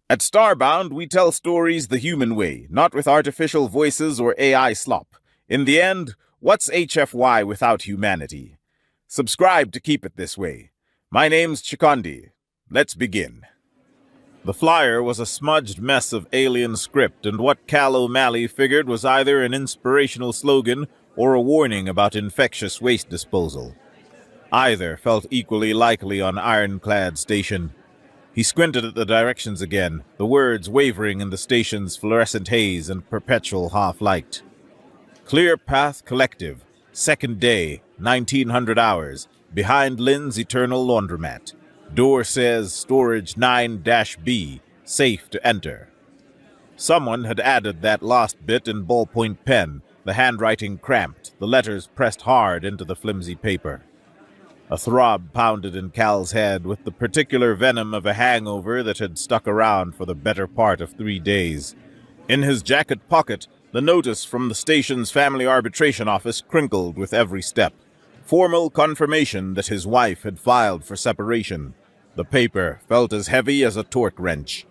At Starbound, we tell stories the human way, not with artificial voices or AI slop. In the end, what's HFY without humanity? Subscribe to keep it this way. My name's Chikondi. Let's begin. The flyer was a smudged mess of alien script, and what Cal O'Malley figured was either an inspirational slogan or a warning about infectious waste disposal. Either felt equally likely on Ironclad Station. He squinted at the directions again, the words wavering in the station's fluorescent haze and perpetual half-light. Clear Path Collective, second day, 1900 hours, behind Lynn's Eternal Laundromat. Door says Storage 9-B, safe to enter. Someone had added that last bit in ballpoint pen, the handwriting cramped, the letters pressed hard into the flimsy paper. A throb pounded in Cal's head with the particular venom of a hangover that had stuck around for the better part of 3 days. In his jacket pocket, the notice from the station's family arbitration office crinkled with every step. Formal confirmation that his wife had filed for separation. The paper felt as heavy as a torque wrench.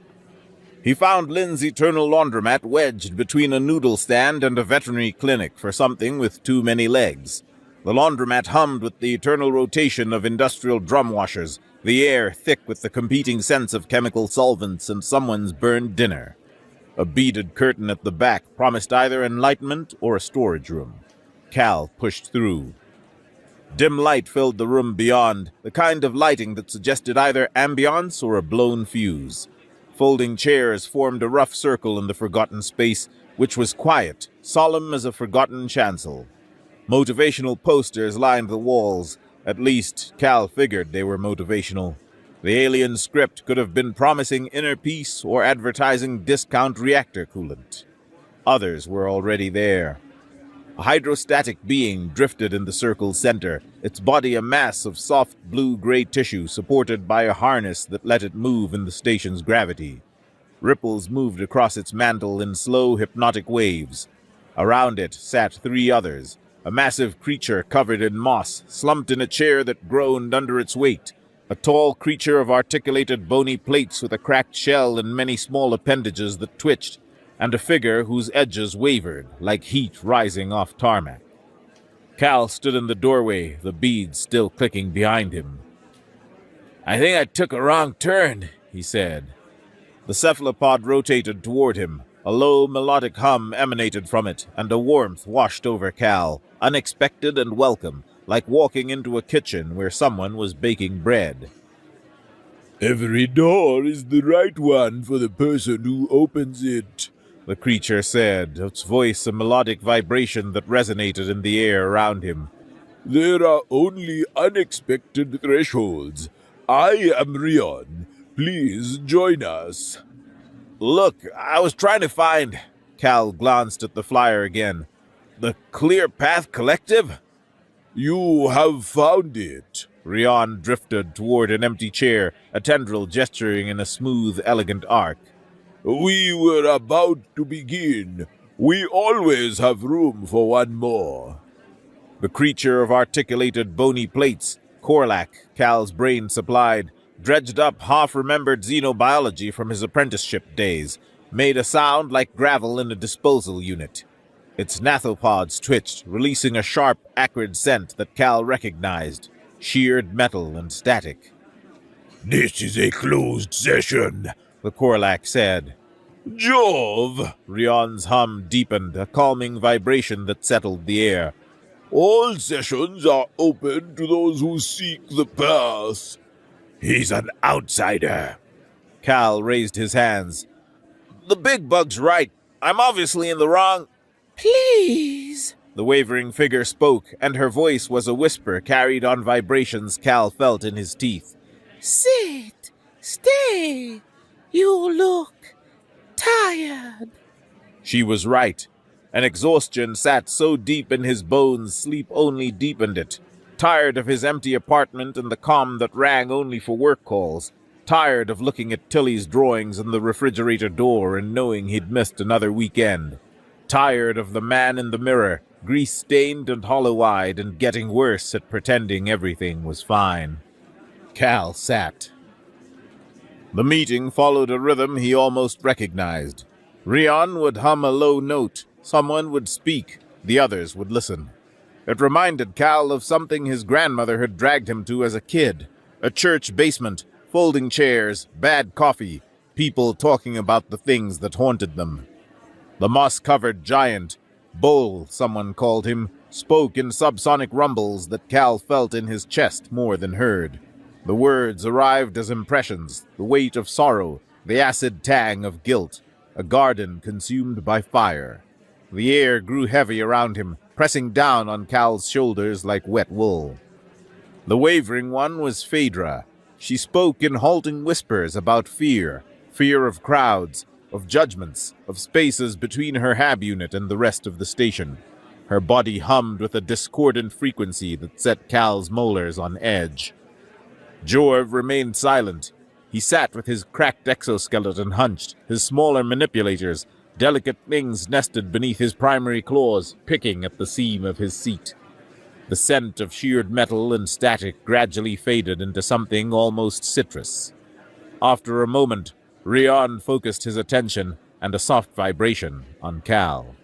He found Lynn's Eternal Laundromat wedged between a noodle stand and a veterinary clinic for something with too many legs. The laundromat hummed with the eternal rotation of industrial drum washers, the air thick with the competing scents of chemical solvents and someone's burned dinner. A beaded curtain at the back promised either enlightenment or a storage room. Cal pushed through. Dim light filled the room beyond, the kind of lighting that suggested either ambiance or a blown fuse. Folding chairs formed a rough circle in the forgotten space, which was quiet, solemn as a forgotten chancel. Motivational posters lined the walls. At least, Cal figured they were motivational. The alien script could have been promising inner peace or advertising discount reactor coolant. Others were already there. A hydrostatic being drifted in the circle's center, its body a mass of soft blue-gray tissue supported by a harness that let it move in the station's gravity. Ripples moved across its mantle in slow, hypnotic waves. Around it sat 3 others. A massive creature covered in moss, slumped in a chair that groaned under its weight. A tall creature of articulated bony plates with a cracked shell and many small appendages that twitched, and a figure whose edges wavered, like heat rising off tarmac. Cal stood in the doorway, the beads still clicking behind him. "I think I took a wrong turn," he said. The cephalopod rotated toward him. A low, melodic hum emanated from it, and a warmth washed over Cal, unexpected and welcome, like walking into a kitchen where someone was baking bread. "Every door is the right one for the person who opens it," the creature said, its voice a melodic vibration that resonated in the air around him. "There are only unexpected thresholds. I am Rion. Please join us." "Look, I was trying to find..." Cal glanced at the flyer again. "The Clear Path Collective?" "You have found it." Rion drifted toward an empty chair, a tendril gesturing in a smooth, elegant arc. "We were about to begin. We always have room for one more." The creature of articulated bony plates, Korlak, Cal's brain supplied, dredged up half-remembered xenobiology from his apprenticeship days, made a sound like gravel in a disposal unit. Its nathopods twitched, releasing a sharp, acrid scent that Cal recognized, sheared metal and static. "This is a closed session," the Korlak said. "Jove!" Rion's hum deepened, a calming vibration that settled the air. "All sessions are open to those who seek the path." "He's an outsider." Cal raised his hands. "The big bug's right. I'm obviously in the wrong..." "Please," the wavering figure spoke, and her voice was a whisper carried on vibrations Cal felt in his teeth. "Sit. Stay. You look tired." She was right. An exhaustion sat so deep in his bones, sleep only deepened it. Tired of his empty apartment and the comm that rang only for work calls. Tired of looking at Tilly's drawings in the refrigerator door and knowing he'd missed another weekend. Tired of the man in the mirror, grease-stained and hollow-eyed and getting worse at pretending everything was fine. Cal sat. The meeting followed a rhythm he almost recognized. Rion would hum a low note, someone would speak, the others would listen. It reminded Cal of something his grandmother had dragged him to as a kid. A church basement, folding chairs, bad coffee, people talking about the things that haunted them. The moss-covered giant, Bull, someone called him, spoke in subsonic rumbles that Cal felt in his chest more than heard. The words arrived as impressions, the weight of sorrow, the acid tang of guilt, a garden consumed by fire. The air grew heavy around him, pressing down on Cal's shoulders like wet wool. The wavering one was Phaedra. She spoke in halting whispers about fear of crowds, of judgments, of spaces between her hab unit and the rest of the station. Her body hummed with a discordant frequency that set Cal's molars on edge. Jorv remained silent. He sat with his cracked exoskeleton hunched, his smaller manipulators, delicate things nested beneath his primary claws, picking at the seam of his seat. The scent of sheared metal and static gradually faded into something almost citrus. After a moment, Rion focused his attention and a soft vibration on Cal.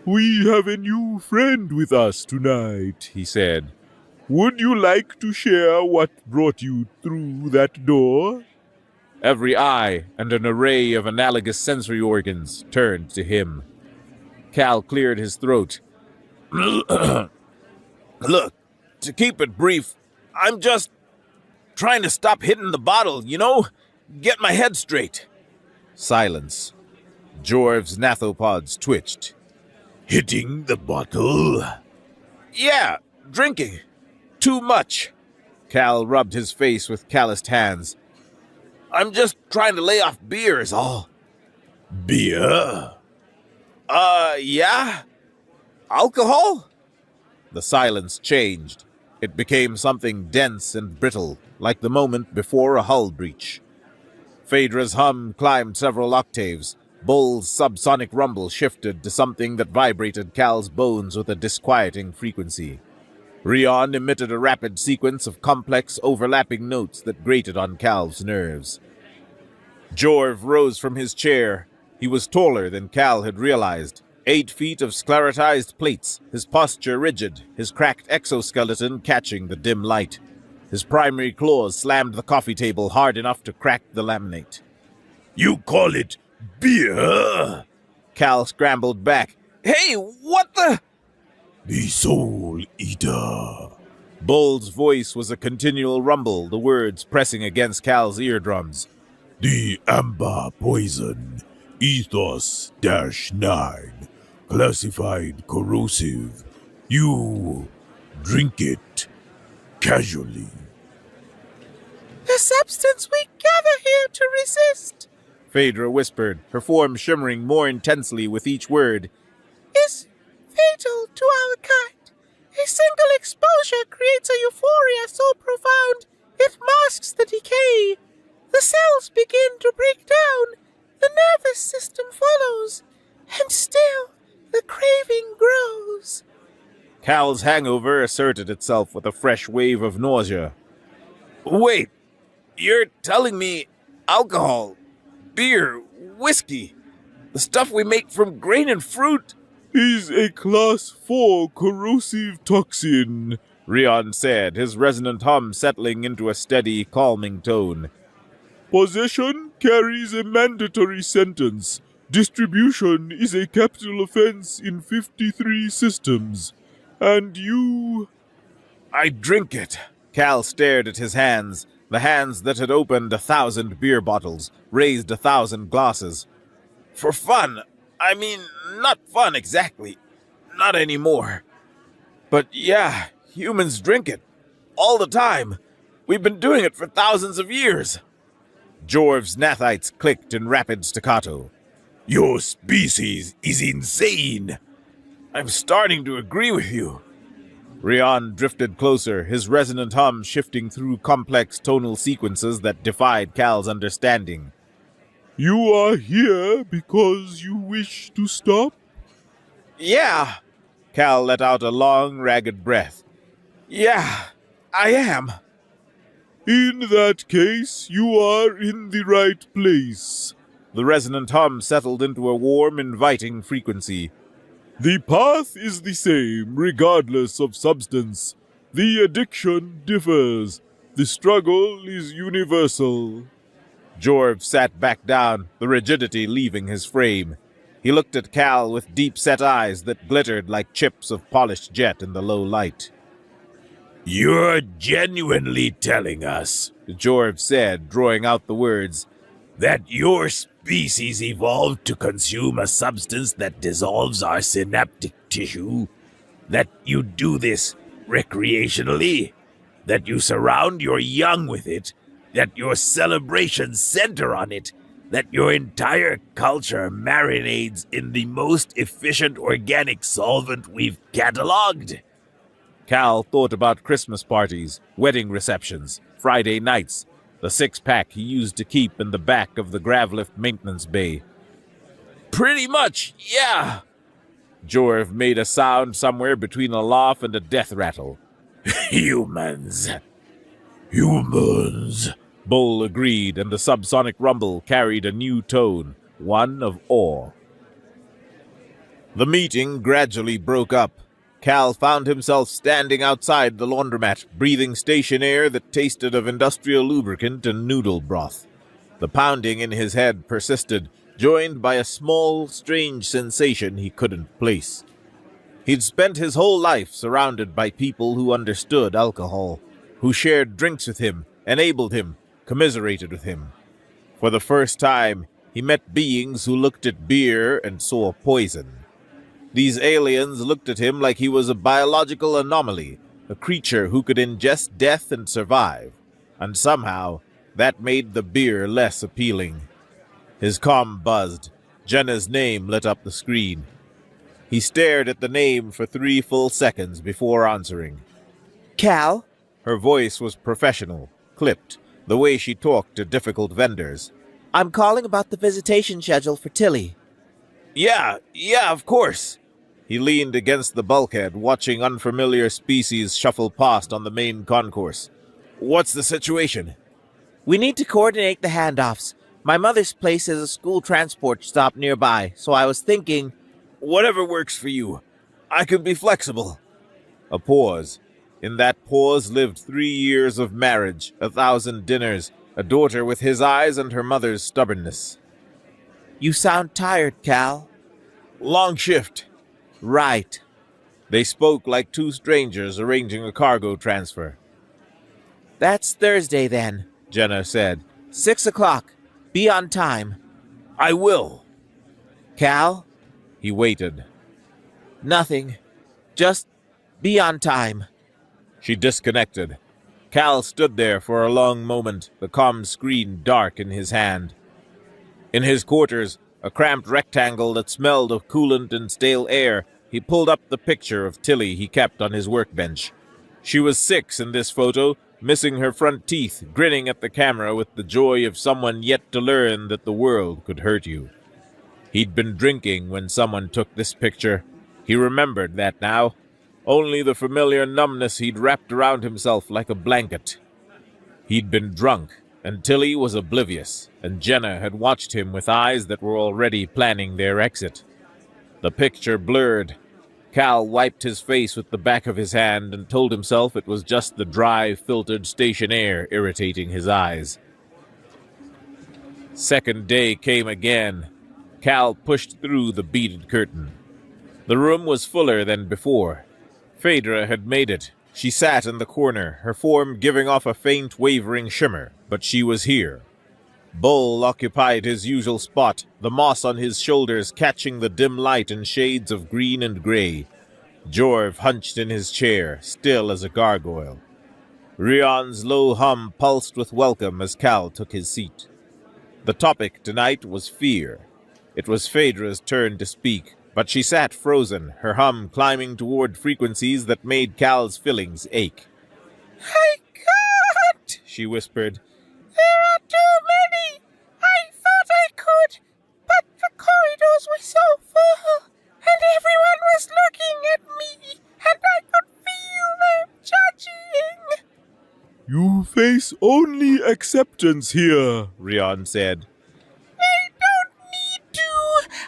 "We have a new friend with us tonight," he said. "Would you like to share what brought you through that door?" Every eye and an array of analogous sensory organs turned to him. Cal cleared his throat. Look, to keep it brief, I'm just trying to stop hitting the bottle, Get my head straight. Silence. Jorv's nathopods twitched. Hitting the bottle? Yeah, drinking. Too much. Cal rubbed his face with calloused hands. I'm just trying to lay off beer is all. Beer? Yeah? Alcohol? The silence changed. It became something dense and brittle, like the moment before a hull breach. Phaedra's hum climbed several octaves. Bull's subsonic rumble shifted to something that vibrated Cal's bones with a disquieting frequency. Rion emitted a rapid sequence of complex, overlapping notes that grated on Cal's nerves. Jorv rose from his chair. He was taller than Cal had realized. 8 feet of sclerotized plates, his posture rigid, his cracked exoskeleton catching the dim light. His primary claws slammed the coffee table hard enough to crack the laminate. "You call it beer?" Cal scrambled back. "Hey, what the—" "The Soul Eater." Bull's voice was a continual rumble, the words pressing against Cal's eardrums. "The Amber Poison, Ethos-9, classified corrosive. You drink it casually." The substance we gather here to resist, Phaedra whispered, her form shimmering more intensely with each word, is fatal to our kind. A single exposure creates a euphoria so profound it masks the decay. The cells begin to break down, the nervous system follows, and still the craving grows. Cal's hangover asserted itself with a fresh wave of nausea. "Wait, you're telling me alcohol, beer, whiskey, the stuff we make from grain and fruit, is a Class 4 corrosive toxin," Rion said, his resonant hum settling into a steady, calming tone. "Possession carries a mandatory sentence. Distribution is a capital offense in 53 systems. And you—" "I drink it." Cal stared at his hands, the hands that had opened 1,000 beer bottles, raised 1,000 glasses. "For fun. I mean, not fun exactly. Not anymore. But yeah, humans drink it. All the time. We've been doing it for thousands of years." Jorv's nathites clicked in rapid staccato. "Your species is insane." "I'm starting to agree with you." Rion drifted closer, his resonant hum shifting through complex tonal sequences that defied Cal's understanding. "You are here because you wish to stop?" "Yeah." Cal let out a long, ragged breath. "Yeah, I am." In that case, you are in the right place. The resonant hum settled into a warm, inviting frequency. The path is the same, regardless of substance. The addiction differs. The struggle is universal. Jorv sat back down, the rigidity leaving his frame. He looked at Cal with deep-set eyes that glittered like chips of polished jet in the low light. You're genuinely telling us, Jorv said, drawing out the words, that your species evolved to consume a substance that dissolves our synaptic tissue? That you do this recreationally? That you surround your young with it? That your celebrations center on it? That your entire culture marinades in the most efficient organic solvent we've cataloged? Cal thought about Christmas parties, wedding receptions, Friday nights, the six-pack he used to keep in the back of the gravlift maintenance bay. Pretty much, yeah. Jorv made a sound somewhere between a laugh and a death rattle. Humans. Bull agreed, and the subsonic rumble carried a new tone, one of awe. The meeting gradually broke up. Cal found himself standing outside the laundromat, breathing station air that tasted of industrial lubricant and noodle broth. The pounding in his head persisted, joined by a small, strange sensation he couldn't place. He'd spent his whole life surrounded by people who understood alcohol, who shared drinks with him, enabled him, commiserated with him. For the first time, he met beings who looked at beer and saw poison. These aliens looked at him like he was a biological anomaly, a creature who could ingest death and survive. And somehow, that made the beer less appealing. His comm buzzed. Jenna's name lit up the screen. He stared at the name for 3 full seconds before answering. Cal? Her voice was professional, clipped, the way she talked to difficult vendors. I'm calling about the visitation schedule for Tilly. Yeah, of course. He leaned against the bulkhead, watching unfamiliar species shuffle past on the main concourse. What's the situation? We need to coordinate the handoffs. My mother's place is a school transport stop nearby, so I was thinking... Whatever works for you. I can be flexible. A pause. In that pause lived 3 years of marriage, 1,000 dinners, a daughter with his eyes and her mother's stubbornness. You sound tired, Cal. Long shift. Right. They spoke like 2 strangers arranging a cargo transfer. That's Thursday, then, Jenna said. 6 o'clock. Be on time. I will. Cal? He waited. Nothing. Just be on time. She disconnected. Cal stood there for a long moment, the comm screen dark in his hand. In his quarters, a cramped rectangle that smelled of coolant and stale air, he pulled up the picture of Tilly he kept on his workbench. She was 6 in this photo, missing her front teeth, grinning at the camera with the joy of someone yet to learn that the world could hurt you. He'd been drinking when someone took this picture. He remembered that now. Only the familiar numbness he'd wrapped around himself like a blanket. He'd been drunk, and Tilly was oblivious, and Jenna had watched him with eyes that were already planning their exit. The picture blurred. Cal wiped his face with the back of his hand and told himself it was just the dry, filtered station air irritating his eyes. Second day came again. Cal pushed through the beaded curtain. The room was fuller than before. Phaedra had made it. She sat in the corner, her form giving off a faint, wavering shimmer, but she was here. Bull occupied his usual spot, the moss on his shoulders catching the dim light in shades of green and gray. Jorv hunched in his chair, still as a gargoyle. Rion's low hum pulsed with welcome as Cal took his seat. The topic tonight was fear. It was Phaedra's turn to speak, but she sat frozen, her hum climbing toward frequencies that made Cal's fillings ache. I can't, she whispered. There are too many. I thought I could, but the corridors were so full, and everyone was looking at me, and I could feel them judging. You face It's only acceptance here, Rion said. I don't need to.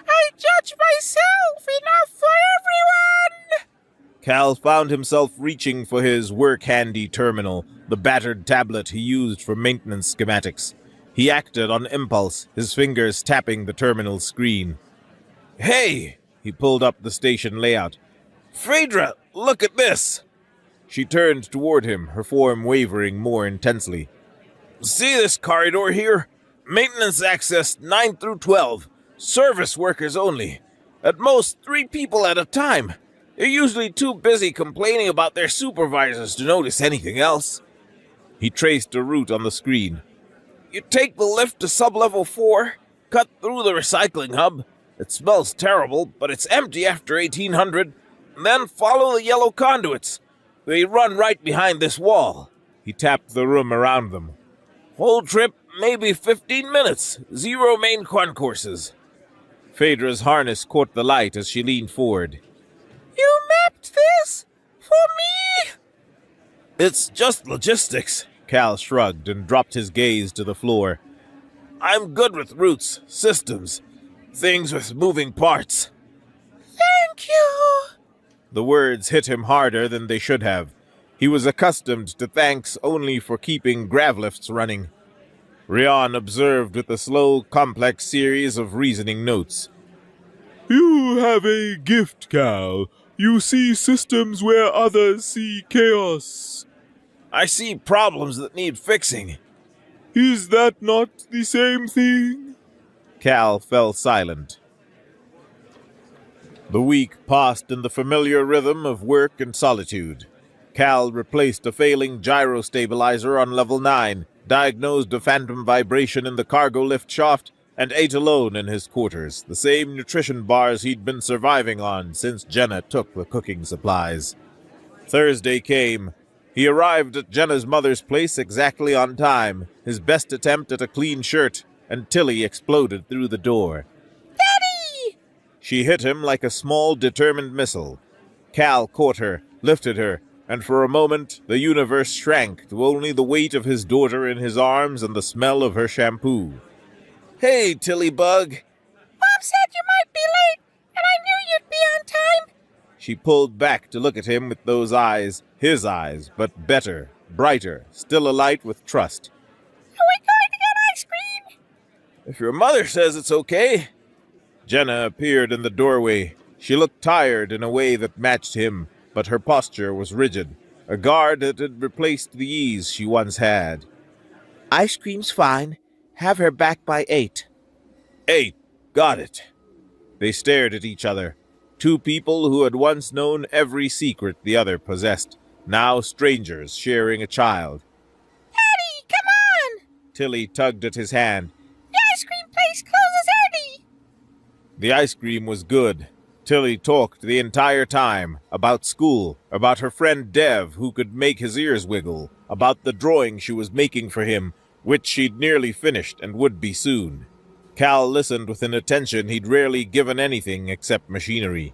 I judge myself. Enough for everyone. Cal found himself reaching for his work-handy terminal, the battered tablet he used for maintenance schematics. He acted on impulse, his fingers tapping the terminal screen. Hey! He pulled up the station layout. Phaedra, look at this! She turned toward him, her form wavering more intensely. See this corridor here? Maintenance access 9 through 12. Service workers only. At most 3 people at a time. They're usually too busy complaining about their supervisors to notice anything else. He traced a route on the screen. You take the lift to sublevel 4, cut through the recycling hub. It smells terrible, but it's empty after 1800. Then follow the yellow conduits. They run right behind this wall. He tapped the room around them. Whole trip, maybe 15 minutes. 0 main concourses. Phaedra's harness caught the light as she leaned forward. You mapped this? For me? It's just logistics, Cal shrugged and dropped his gaze to the floor. I'm good with routes, systems, things with moving parts. Thank you. The words hit him harder than they should have. He was accustomed to thanks only for keeping gravlifts running. Rion observed with a slow, complex series of reasoning notes. You have a gift, Cal. You see systems where others see chaos. I see problems that need fixing. Is that not the same thing? Cal fell silent. The week passed in the familiar rhythm of work and solitude. Cal replaced a failing gyro-stabilizer on level 9, diagnosed a phantom vibration in the cargo lift shaft, and ate alone in his quarters, the same nutrition bars he'd been surviving on since Jenna took the cooking supplies. Thursday came. He arrived at Jenna's mother's place exactly on time, his best attempt at a clean shirt, and Tilly exploded through the door. Daddy! She hit him like a small, determined missile. Cal caught her, lifted her, and for a moment the universe shrank to only the weight of his daughter in his arms and the smell of her shampoo. Hey, Tilly Bug. Mom said you might be late, and I knew you'd be on time. She pulled back to look at him with those eyes, his eyes, but better, brighter, still alight with trust. Are we going to get ice cream? If your mother says it's okay. Jenna appeared in the doorway. She looked tired in a way that matched him, but her posture was rigid, a guard that had replaced the ease she once had. Ice cream's fine. Have her back by 8. 8. Got it. They stared at each other. 2 people who had once known every secret the other possessed, now strangers sharing a child. Daddy, come on! Tilly tugged at his hand. The ice cream place closes early. The ice cream was good. Tilly talked the entire time, about school, about her friend Dev who could make his ears wiggle, about the drawing she was making for him, which she'd nearly finished and would be soon. Cal listened with an attention he'd rarely given anything except machinery.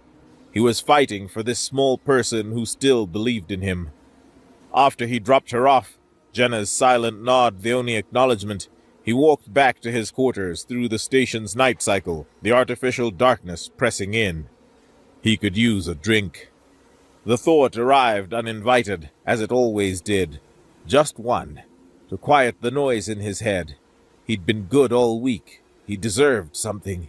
He was fighting for this small person who still believed in him. After he dropped her off, Jenna's silent nod the only acknowledgement, he walked back to his quarters through the station's night cycle, the artificial darkness pressing in. He could use a drink. The thought arrived uninvited, as it always did. Just one, to quiet the noise in his head. He'd been good all week. He deserved something.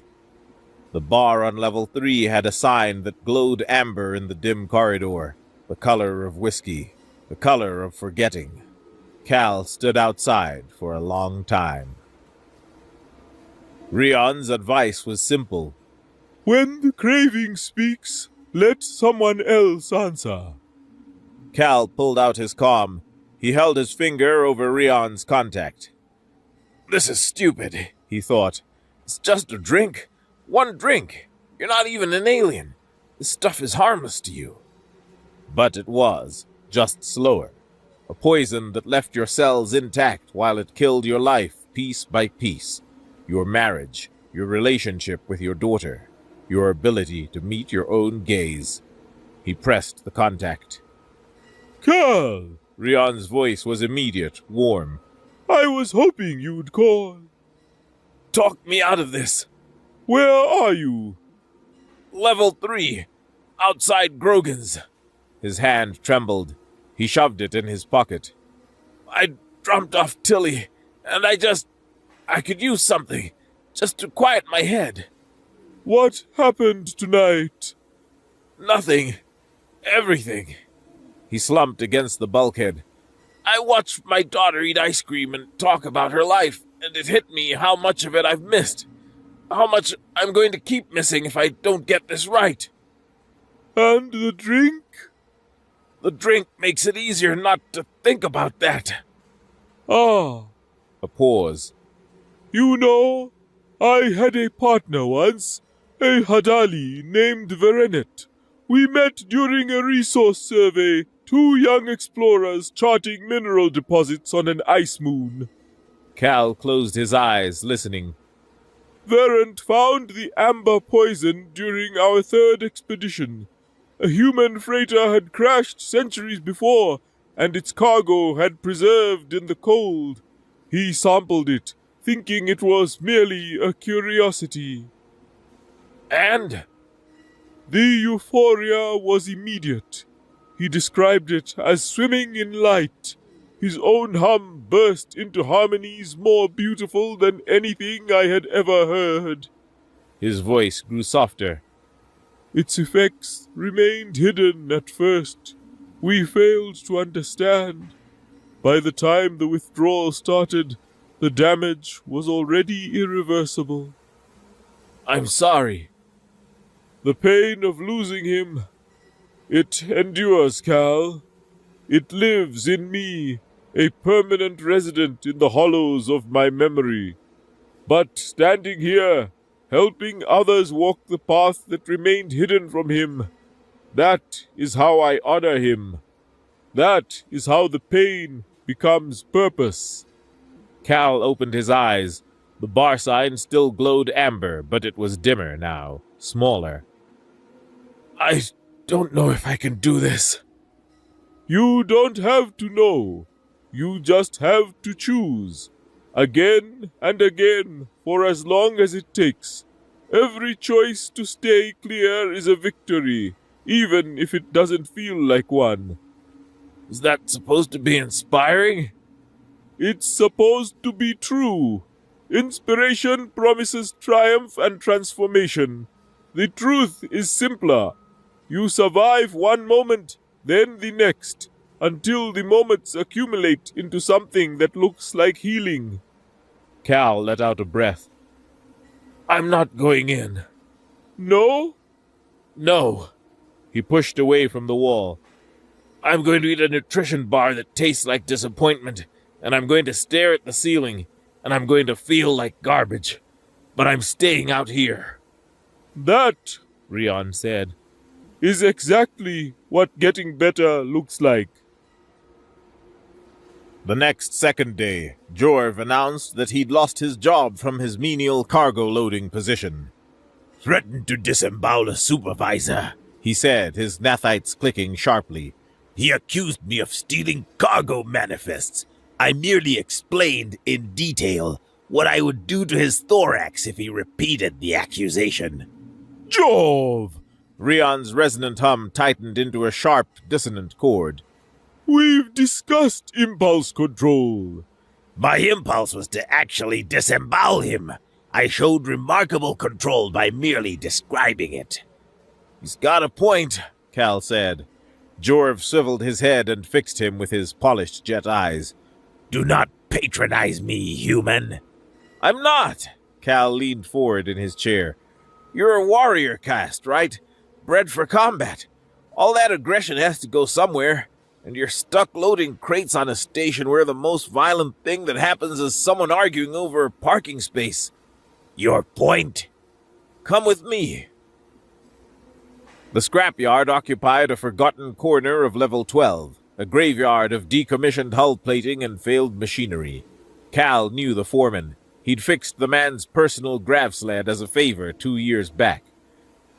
The bar on level 3 had a sign that glowed amber in the dim corridor, the color of whiskey, the color of forgetting. Cal stood outside for a long time. Rion's advice was simple. When the craving speaks, let someone else answer. Cal pulled out his comm. He held his finger over Rion's contact. This is stupid, he thought. It's just a drink. One drink. You're not even an alien. This stuff is harmless to you. But it was, just slower. A poison that left your cells intact while it killed your life piece by piece. Your marriage, your relationship with your daughter, your ability to meet your own gaze. He pressed the contact. Cal! Rion's voice was immediate, warm. I was hoping you'd call. Talk me out of this. Where are you? Level 3. Outside Grogan's. His hand trembled. He shoved it in his pocket. I dropped off Tilly, and I could use something, just to quiet my head. What happened tonight? Nothing. Everything. He slumped against the bulkhead. I watched my daughter eat ice cream and talk about her life, and it hit me how much of it I've missed. How much I'm going to keep missing if I don't get this right. And the drink? The drink makes it easier not to think about that. Ah. A pause. You know, I had a partner once, a Hadali named Verenet. We met during a resource survey, 2 young explorers charting mineral deposits on an ice moon. Cal closed his eyes, listening. Verent found the amber poison during our 3rd expedition. A human freighter had crashed centuries before, and its cargo had preserved in the cold. He sampled it, thinking it was merely a curiosity. And? The euphoria was immediate. He described it as swimming in light. His own hum burst into harmonies more beautiful than anything I had ever heard. His voice grew softer. Its effects remained hidden at first. We failed to understand. By the time the withdrawal started, the damage was already irreversible. I'm sorry. The pain of losing him, it endures, Cal. It lives in me, a permanent resident in the hollows of my memory. But standing here, helping others walk the path that remained hidden from him, that is how I honor him. That is how the pain becomes purpose. Cal opened his eyes. The bar sign still glowed amber, but it was dimmer now, smaller. I don't know if I can do this. You don't have to know. You just have to choose. Again and again, for as long as it takes. Every choice to stay clear is a victory, even if it doesn't feel like one. Is that supposed to be inspiring? It's supposed to be true. Inspiration promises triumph and transformation. The truth is simpler. You survive one moment, then the next, until the moments accumulate into something that looks like healing. Cal let out a breath. I'm not going in. No? No. He pushed away from the wall. I'm going to eat a nutrition bar that tastes like disappointment, and I'm going to stare at the ceiling, and I'm going to feel like garbage. But I'm staying out here. That, Rion said, is exactly what getting better looks like. The next second day, Jorv announced that he'd lost his job from his menial cargo-loading position. Threatened to disembowel a supervisor, he said, his nathites clicking sharply. He accused me of stealing cargo manifests. I merely explained in detail what I would do to his thorax if he repeated the accusation. Jove! Rion's resonant hum tightened into a sharp, dissonant chord. We've discussed impulse control. My impulse was to actually disembowel him. I showed remarkable control by merely describing it. He's got a point, Cal said. Jorv swiveled his head and fixed him with his polished jet eyes. Do not patronize me, human. I'm not. Cal leaned forward in his chair. You're a warrior caste, right? Bred for combat. All that aggression has to go somewhere, and you're stuck loading crates on a station where the most violent thing that happens is someone arguing over parking space. Your point? Come with me. The scrapyard occupied a forgotten corner of level 12, a graveyard of decommissioned hull plating and failed machinery. Cal knew the foreman. He'd fixed the man's personal grav sled as a favor 2 years back.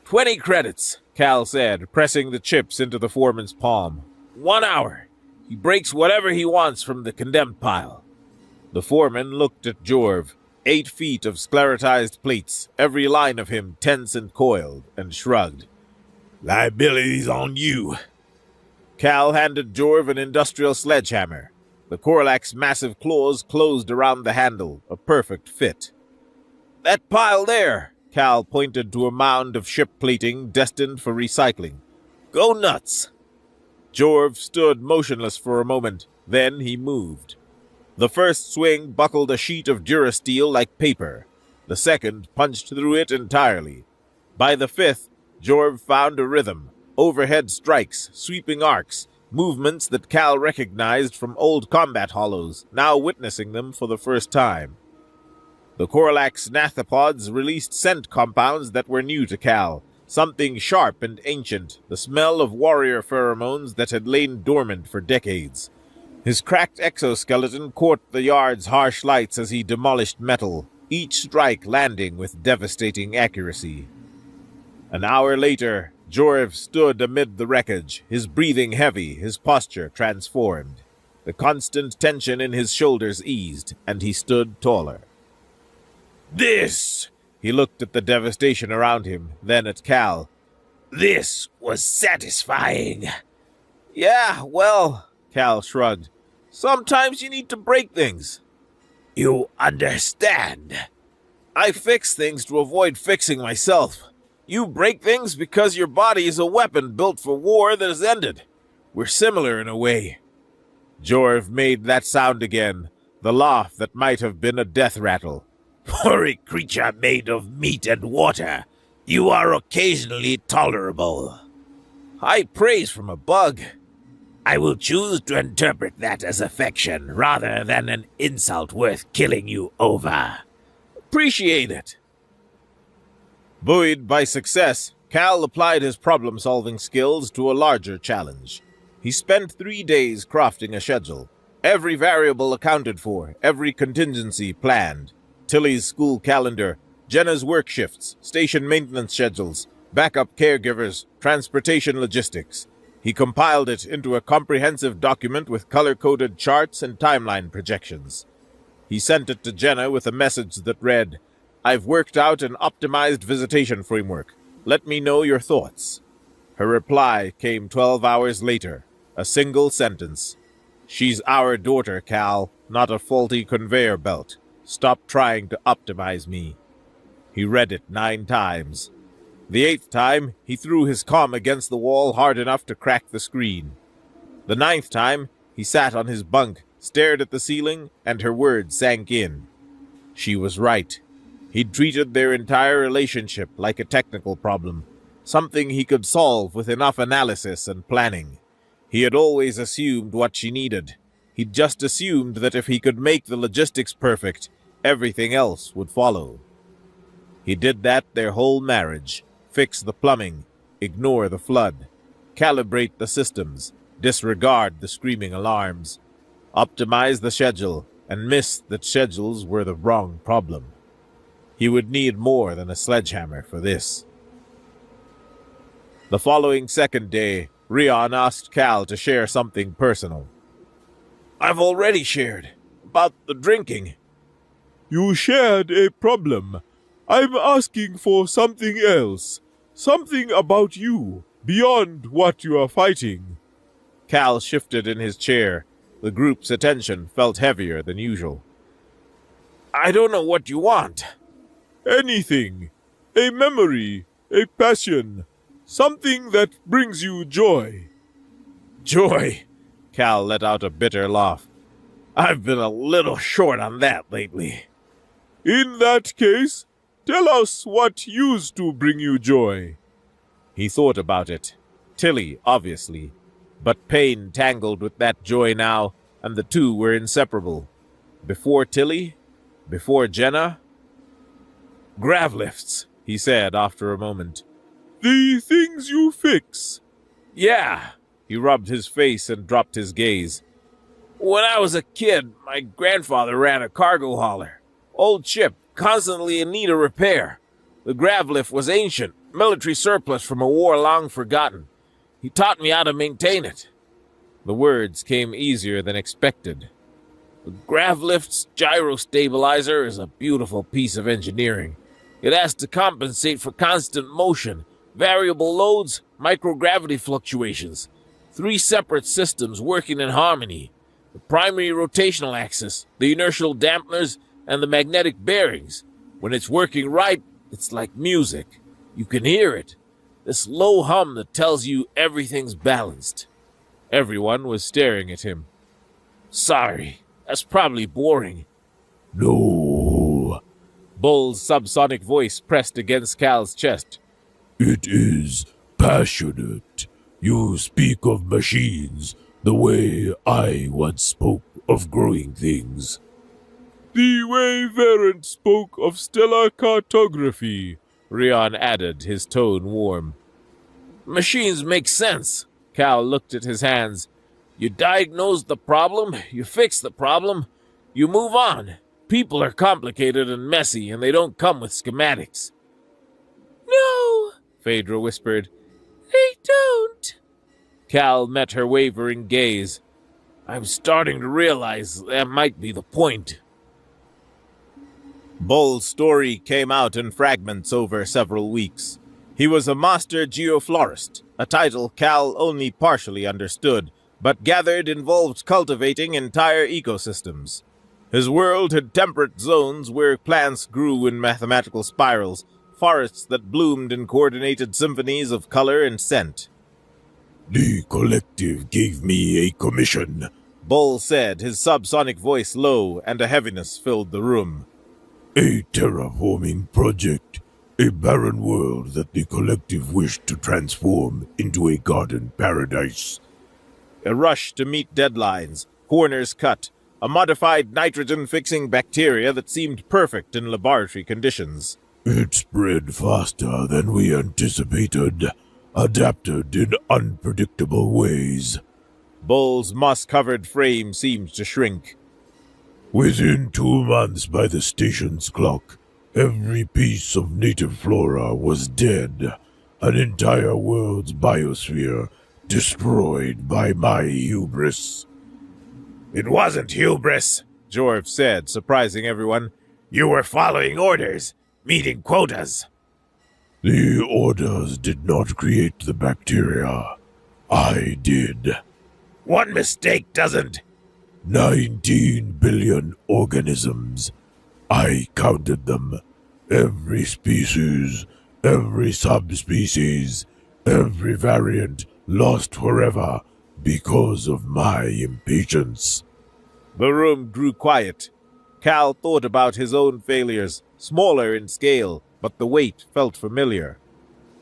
20 credits, Cal said, pressing the chips into the foreman's palm. 1 hour. He breaks whatever he wants from the condemned pile. The foreman looked at Jorv, 8 feet of sclerotized plates, every line of him tense and coiled, and shrugged. Liability's on you. Cal handed Jorv an industrial sledgehammer. The Korlak's massive claws closed around the handle, a perfect fit. That pile there, Cal pointed to a mound of ship plating destined for recycling. Go nuts! Jorv stood motionless for a moment, then he moved. The first swing buckled a sheet of durasteel like paper. The second punched through it entirely. By the fifth, Jorv found a rhythm, overhead strikes, sweeping arcs, movements that Cal recognized from old combat hollows, now witnessing them for the first time. The Korlak's gnathopods released scent compounds that were new to Cal, something sharp and ancient, the smell of warrior pheromones that had lain dormant for decades. His cracked exoskeleton caught the yard's harsh lights as he demolished metal, each strike landing with devastating accuracy. An hour later, Jorv stood amid the wreckage, his breathing heavy, his posture transformed. The constant tension in his shoulders eased, and he stood taller. This, he looked at the devastation around him, then at Cal. This was satisfying. Yeah, well, Cal shrugged. Sometimes you need to break things. You understand. I fix things to avoid fixing myself. You break things because your body is a weapon built for war that has ended. We're similar in a way. Jorv made that sound again, the laugh that might have been a death rattle. For a creature made of meat and water, you are occasionally tolerable. High praise from a bug. I will choose to interpret that as affection rather than an insult worth killing you over. Appreciate it. Buoyed by success, Cal applied his problem-solving skills to a larger challenge. He spent 3 days crafting a schedule. Every variable accounted for, every contingency planned. Tilly's school calendar, Jenna's work shifts, station maintenance schedules, backup caregivers, transportation logistics. He compiled it into a comprehensive document with color-coded charts and timeline projections. He sent it to Jenna with a message that read, I've worked out an optimized visitation framework. Let me know your thoughts. Her reply came 12 hours later, a single sentence. She's our daughter, Cal, not a faulty conveyor belt. Stop trying to optimize me. He read it 9 times. The 8th time, he threw his comm against the wall hard enough to crack the screen. The 9th time, he sat on his bunk, stared at the ceiling, and her words sank in. She was right. He'd treated their entire relationship like a technical problem, something he could solve with enough analysis and planning. He had always assumed what she needed. He'd just assumed that if he could make the logistics perfect, everything else would follow. He did that their whole marriage. Fix the plumbing, ignore the flood, calibrate the systems, disregard the screaming alarms, optimize the schedule, and miss that schedules were the wrong problem. He would need more than a sledgehammer for this. The following second day, Rion asked Cal to share something personal. I've already shared. About the drinking. You shared a problem. I'm asking for something else. Something about you, beyond what you are fighting. Cal shifted in his chair. The group's attention felt heavier than usual. I don't know what you want. Anything. A memory, a passion, something that brings you joy. Joy? Cal let out a bitter laugh. I've been a little short on that lately. In that case, tell us what used to bring you joy. He thought about it. Tilly, obviously. But pain tangled with that joy now, and the two were inseparable. Before Tilly? Before Jenna? Grav lifts, he said after a moment. The things you fix. Yeah. He rubbed his face and dropped his gaze. When I was a kid, my grandfather ran a cargo hauler. Old ship, constantly in need of repair. The grav lift was ancient, military surplus from a war long forgotten. He taught me how to maintain it. The words came easier than expected. The Gravlift's gyro stabilizer is a beautiful piece of engineering. It has to compensate for constant motion, variable loads, microgravity fluctuations. 3 separate systems working in harmony. The primary rotational axis, the inertial dampeners, and the magnetic bearings. When it's working right, it's like music. You can hear it. This low hum that tells you everything's balanced. Everyone was staring at him. Sorry, that's probably boring. No, Bull's subsonic voice pressed against Cal's chest. it is passionate. You speak of machines the way I once spoke of growing things. The way Varent spoke of stellar cartography, Rion added, his tone warm. Machines make sense. Cal looked at his hands. You diagnose the problem, you fix the problem, you move on. People are complicated and messy, and they don't come with schematics. No, Phaedra whispered. they don't. Cal met her wavering gaze. I'm starting to realize that might be the point. Bull's story came out in fragments over several weeks. He was a master geoflorist, a title Cal only partially understood, but gathered involved cultivating entire ecosystems. His world had temperate zones where plants grew in mathematical spirals, forests that bloomed in coordinated symphonies of color and scent. the collective gave me a commission. Bull said, his subsonic voice low, and a heaviness filled the room. A terraforming project. A barren world that the collective wished to transform into a garden paradise. A rush to meet deadlines, corners cut, a modified nitrogen-fixing bacteria that seemed perfect in laboratory conditions. It spread faster than we anticipated, adapted in unpredictable ways. Bull's moss-covered frame seemed to shrink. Within 2 months by the station's clock, every piece of native flora was dead, an entire world's biosphere destroyed by my hubris. It wasn't hubris, Jorv said, surprising everyone. You were following orders, meeting quotas. The orders did not create the bacteria. I did. One mistake doesn't. 19 billion organisms. I counted them. Every species, every subspecies, every variant lost forever because of my impatience. The room grew quiet. Cal thought about his own failures, smaller in scale, but the weight felt familiar.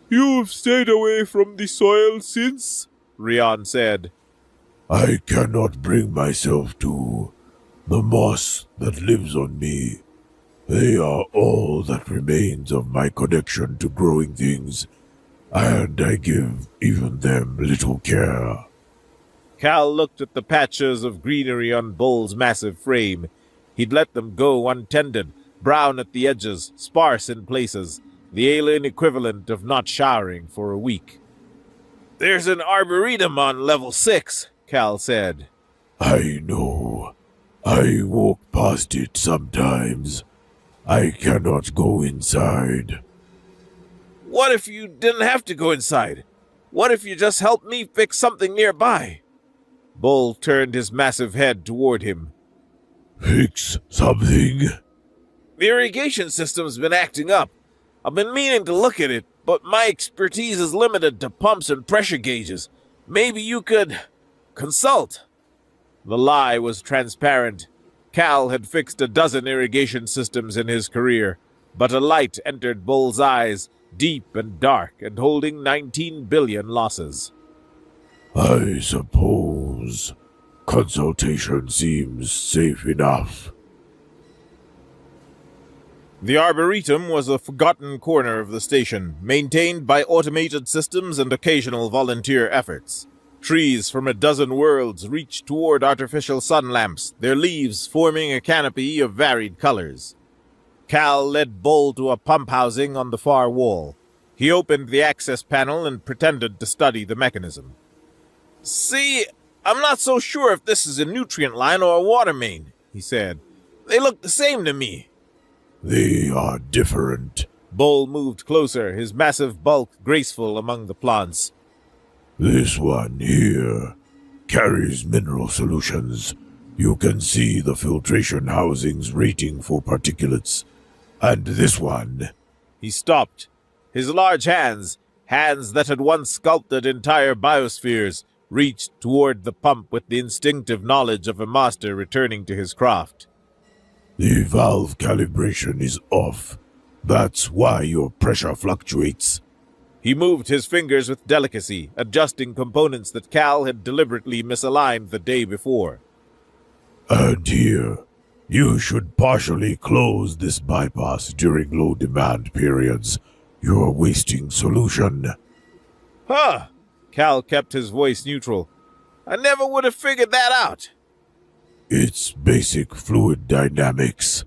You've stayed away from the soil since? Rion said. I cannot bring myself to. The moss that lives on me. They are all that remains of my connection to growing things, and I give even them little care. Cal looked at the patches of greenery on Bull's massive frame. He'd let them go untended, brown at the edges, sparse in places, the alien equivalent of not showering for a week. There's an arboretum on level 6, Cal said. I know. I walk past it sometimes. I cannot go inside. What if you didn't have to go inside? What if you just helped me fix something nearby? Bull turned his massive head toward him. Fix something? The irrigation system's been acting up. I've been meaning to look at it, but my expertise is limited to pumps and pressure gauges. Maybe you could consult. The lie was transparent. Cal had fixed a dozen irrigation systems in his career, but a light entered Bull's eyes, deep and dark and holding 19 billion losses. I suppose consultation seems safe enough. The Arboretum was a forgotten corner of the station, maintained by automated systems and occasional volunteer efforts. Trees from a dozen worlds reached toward artificial sun lamps, their leaves forming a canopy of varied colors. Cal led Bull to a pump housing on the far wall. He opened the access panel and pretended to study the mechanism. See, I'm not so sure if this is a nutrient line or a water main. he said. They look the same to me. They are different. Bull moved closer, his massive bulk graceful among the plants. This one here carries mineral solutions. You can see the filtration housings rating for particulates. And this one... He stopped. His large hands that had once sculpted entire biospheres, reached toward the pump with the instinctive knowledge of a master returning to his craft. The valve calibration is off. That's why your pressure fluctuates. He moved his fingers with delicacy, adjusting components that Cal had deliberately misaligned the day before. And here, you should partially close this bypass during low-demand periods. You're wasting solution. Huh! Cal kept his voice neutral. I never would have figured that out. It's basic fluid dynamics.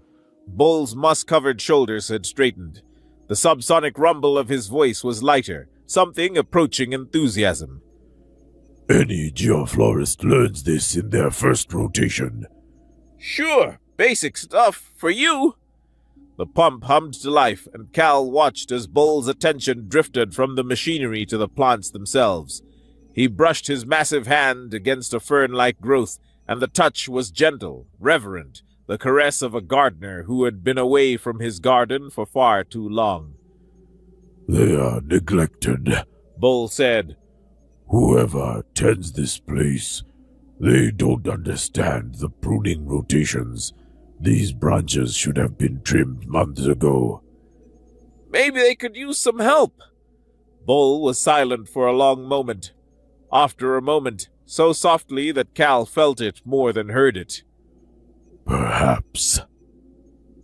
Bull's musk-covered shoulders had straightened. The subsonic rumble of his voice was lighter, something approaching enthusiasm. Any geoflorist learns this in their first rotation. Sure, basic stuff for you. The pump hummed to life, and Cal watched as Bull's attention drifted from the machinery to the plants themselves. He brushed his massive hand against a fern-like growth, and the touch was gentle, reverent, the caress of a gardener who had been away from his garden for far too long. They are neglected, Bull said. Whoever tends this place, they don't understand the pruning rotations. These branches should have been trimmed months ago. Maybe they could use some help. Bull was silent for a long moment. After a moment, so softly that Cal felt it more than heard it. Perhaps.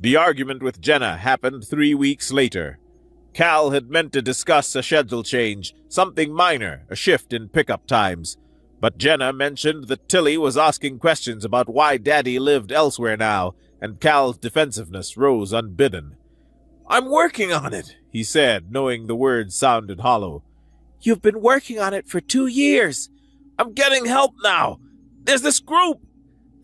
The argument with Jenna happened 3 weeks later. Cal had meant to discuss a schedule change, something minor, a shift in pickup times. But Jenna mentioned that Tilly was asking questions about why Daddy lived elsewhere now, and Cal's defensiveness rose unbidden. I'm working on it, he said, knowing the words sounded hollow. You've been working on it for 2 years. I'm getting help now. There's this group.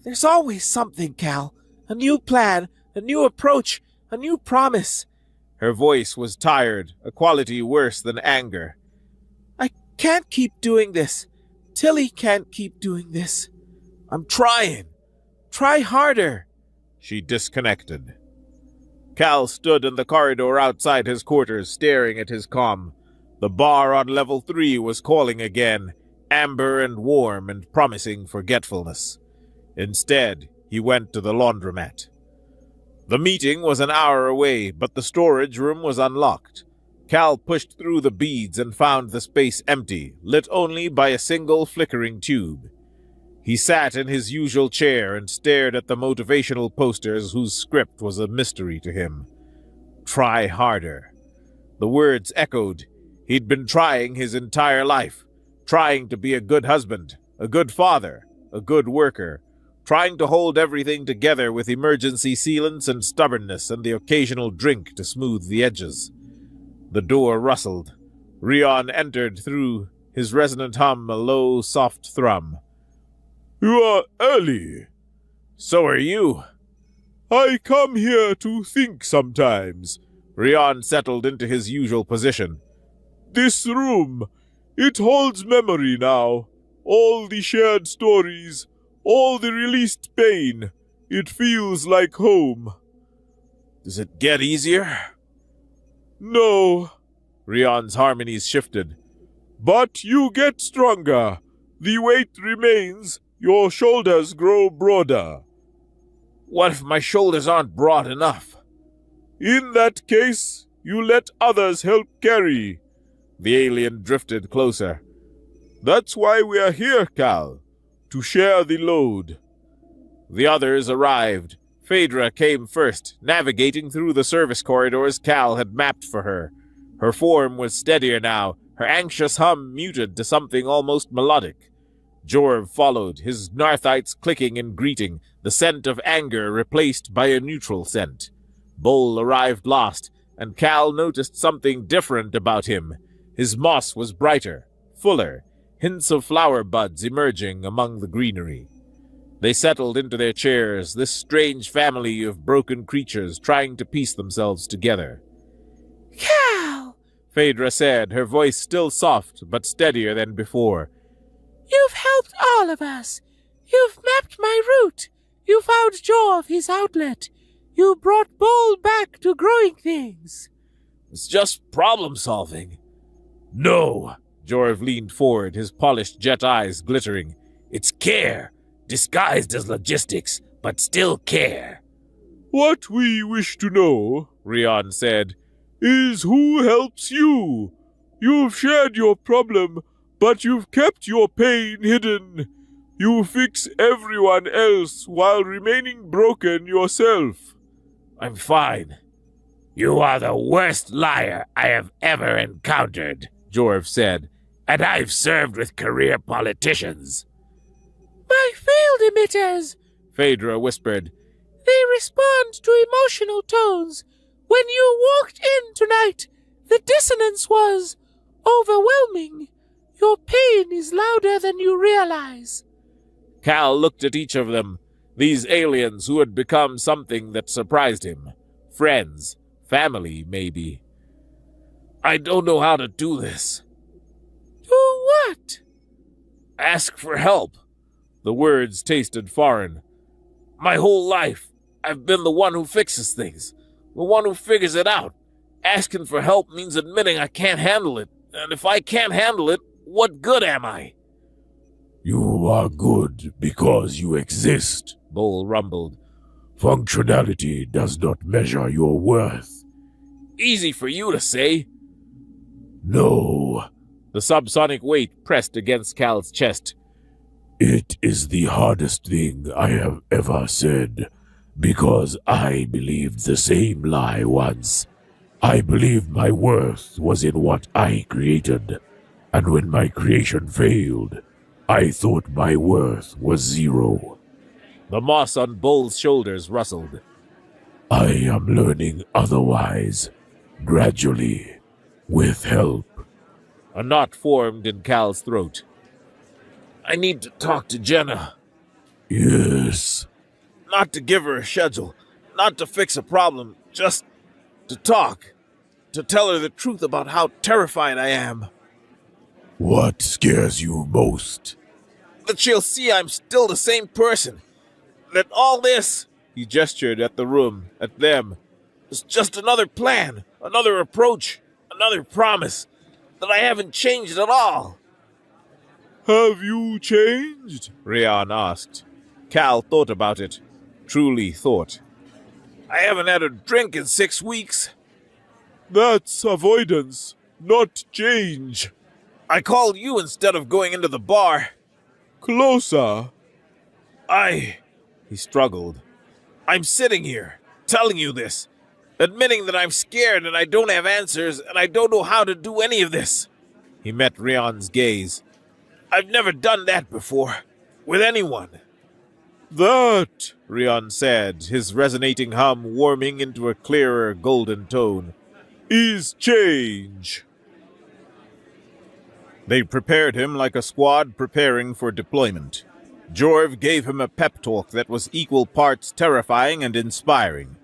There's always something, Cal. A new plan, a new approach, a new promise. Her voice was tired, a quality worse than anger. I can't keep doing this. Tilly can't keep doing this. I'm trying. Try harder. She disconnected. Cal stood in the corridor outside his quarters, staring at his comm. The bar on level 3 was calling again, amber and warm and promising forgetfulness. Instead, he went to the laundromat. The meeting was an hour away, but the storage room was unlocked. Cal pushed through the beads and found the space empty, lit only by a single flickering tube. He sat in his usual chair and stared at the motivational posters whose script was a mystery to him. Try harder. The words echoed. He'd been trying his entire life, trying to be a good husband, a good father, a good worker, trying to hold everything together with emergency sealants and stubbornness and the occasional drink to smooth the edges. The door rustled. Rion entered through his resonant hum, a low, soft thrum. You are early. So are you. I come here to think sometimes. Rion settled into his usual position. This room, it holds memory now. All the shared stories, all the released pain. It feels like home. Does it get easier? No. Rion's harmonies shifted. But you get stronger. The weight remains. Your shoulders grow broader. What if my shoulders aren't broad enough? In that case, you let others help carry. The alien drifted closer. That's why we are here, Cal. To share the load. The others arrived. Phaedra came first, navigating through the service corridors Cal had mapped for her. Her form was steadier now, her anxious hum muted to something almost melodic. Jorv followed, his narthites clicking in greeting, the scent of anger replaced by a neutral scent. Bull arrived last, and Cal noticed something different about him. His moss was brighter, fuller, hints of flower buds emerging among the greenery. They settled into their chairs, this strange family of broken creatures trying to piece themselves together. Cal, Phaedra said, her voice still soft but steadier than before. you've helped all of us. You've mapped my route. You found Jorv his outlet. You brought Bull back to growing things. It's just problem solving. No, Jorv leaned forward, his polished jet eyes glittering. It's care, disguised as logistics, but still care. What we wish to know, Rian said, is who helps you. You've shared your problem, but you've kept your pain hidden. You fix everyone else while remaining broken yourself. I'm fine. You are the worst liar I have ever encountered, Jorv said, and I've served with career politicians. My field emitters, Phaedra whispered. they respond to emotional tones. When you walked in tonight, the dissonance was overwhelming. Your pain is louder than you realize. Cal looked at each of them, these aliens who had become something that surprised him. Friends, family, maybe. I don't know how to do this. Do what? Ask for help. The words tasted foreign. My whole life, I've been the one who fixes things, the one who figures it out. Asking for help means admitting I can't handle it, and if I can't handle it, what good am I? You are good because you exist, Bull rumbled. Functionality does not measure your worth. Easy for you to say. No, The subsonic weight pressed against Cal's chest. it is the hardest thing I have ever said, because I believed the same lie once. I believed my worth was in what I created, and when my creation failed, I thought my worth was zero. The moss on Bull's shoulders rustled. I am learning otherwise, gradually, with help. A knot formed in Cal's throat. I need to talk to Jenna. Yes, Not to give her a schedule, not to fix a problem, just to talk. To tell her the truth about how terrified I am. what scares you most? That she'll see I'm still the same person. That all this, He gestured at the room, at them. is just another plan, another approach, another promise. That I haven't changed at all. Have you changed? Rian asked. Cal thought about it. Truly thought. I haven't had a drink in 6 weeks. That's avoidance, not change. I called you instead of going into the bar. Closer. He struggled. I'm sitting here, telling you this, admitting that I'm scared and I don't have answers and I don't know how to do any of this. He met Rian's gaze. I've never done that before, with anyone. That, Rian said, his resonating hum warming into a clearer golden tone. is change. They prepared him like a squad preparing for deployment. Jorv gave him a pep talk that was equal parts terrifying and inspiring.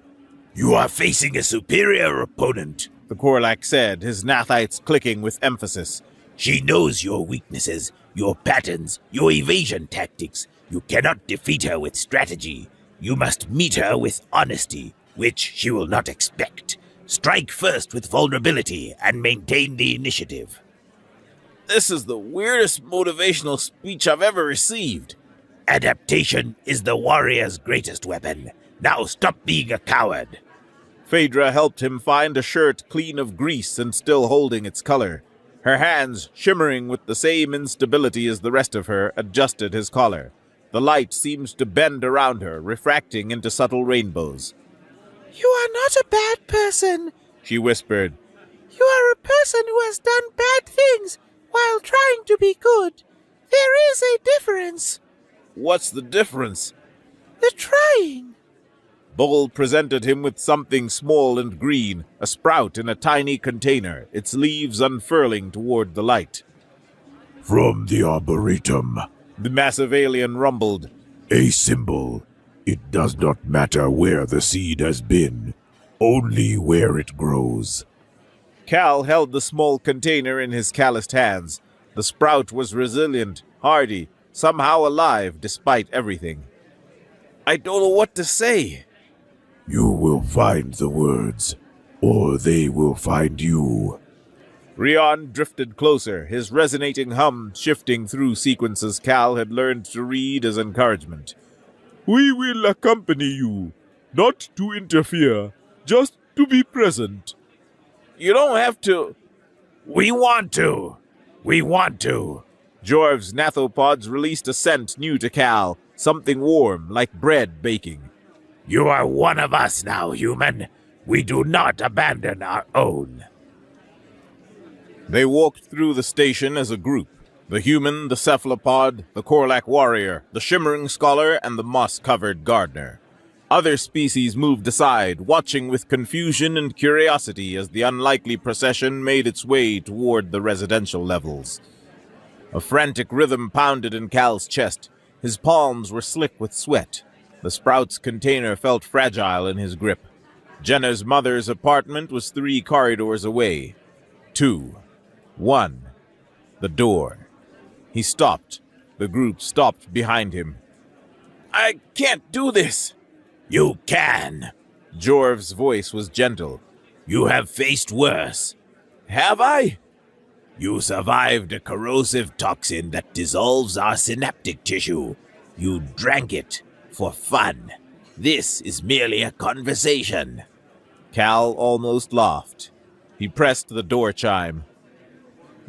You are facing a superior opponent, The Korlak said, his nathites clicking with emphasis. She knows your weaknesses, your patterns, your evasion tactics. You cannot defeat her with strategy. You must meet her with honesty, which she will not expect. Strike first with vulnerability and maintain the initiative. This is the weirdest motivational speech I've ever received. Adaptation is the warrior's greatest weapon. Now stop being a coward. Phaedra helped him find a shirt clean of grease and still holding its color. Her hands, shimmering with the same instability as the rest of her, adjusted his collar. The light seemed to bend around her, refracting into subtle rainbows. You are not a bad person. She whispered. You are a person who has done bad things while trying to be good. There is a difference. What's the difference? The trying. Bull presented him with something small and green, a sprout in a tiny container, its leaves unfurling toward the light. From the Arboretum. The massive alien rumbled. A symbol. It does not matter where the seed has been, only where it grows. Cal held the small container in his calloused hands. The sprout was resilient, hardy, somehow alive despite everything. I don't know what to say. You will find the words, or they will find you. Rion drifted closer, his resonating hum shifting through sequences Cal had learned to read as encouragement. We will accompany you, not to interfere, just to be present. You don't have to. We want to. Jorv's nathopods released a scent new to Cal, something warm, like bread baking. You are one of us now, human. We do not abandon our own. They walked through the station as a group. The human, the cephalopod, the Korlak warrior, the shimmering scholar, and the moss-covered gardener. Other species moved aside, watching with confusion and curiosity as the unlikely procession made its way toward the residential levels. A frantic rhythm pounded in Cal's chest. His palms were slick with sweat. The Sprout's container felt fragile in his grip. Jenna's mother's apartment was 3 corridors away. 2. 1. The door. He stopped. The group stopped behind him. I can't do this. You can. Jorv's voice was gentle. You have faced worse. Have I? You survived a corrosive toxin that dissolves our synaptic tissue. You drank it for fun. This is merely a conversation. Cal almost laughed. He pressed the door chime.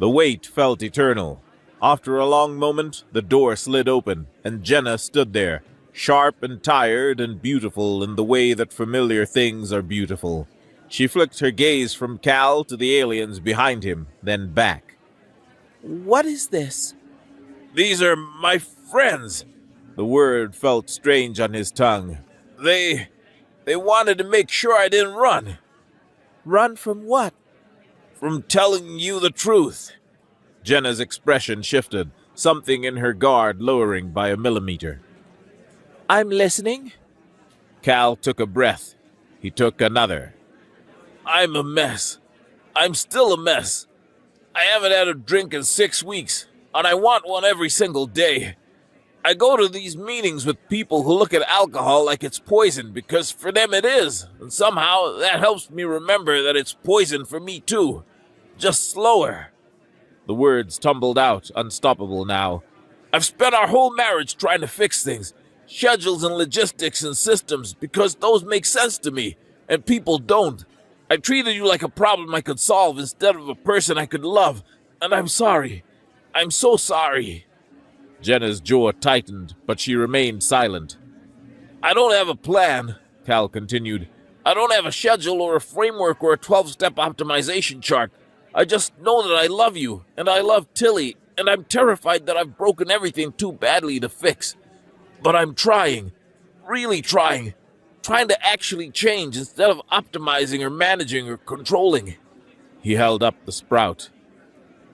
The wait felt eternal. After a long moment, the door slid open, and Jenna stood there, sharp and tired and beautiful in the way that familiar things are beautiful. She flicked her gaze from Cal to the aliens behind him, then back. What is this? These are my friends. The word felt strange on his tongue. They wanted to make sure I didn't run. Run from what? From telling you the truth. Jenna's expression shifted, something in her guard lowering by a millimeter. I'm listening. Cal took a breath. He took another. I'm a mess. I'm still a mess. I haven't had a drink in 6 weeks, and I want one every single day. I go to these meetings with people who look at alcohol like it's poison because for them it is, and somehow that helps me remember that it's poison for me too. Just slower. The words tumbled out, unstoppable now. I've spent our whole marriage trying to fix things, schedules and logistics and systems, because those make sense to me, and people don't. I treated you like a problem I could solve instead of a person I could love, and I'm sorry. I'm so sorry. Jenna's jaw tightened, but she remained silent. I don't have a plan, Cal continued. I don't have a schedule or a framework or a 12-step optimization chart. I just know that I love you, and I love Tilly, and I'm terrified that I've broken everything too badly to fix. But I'm trying, really trying to actually change instead of optimizing or managing or controlling. He held up the sprout.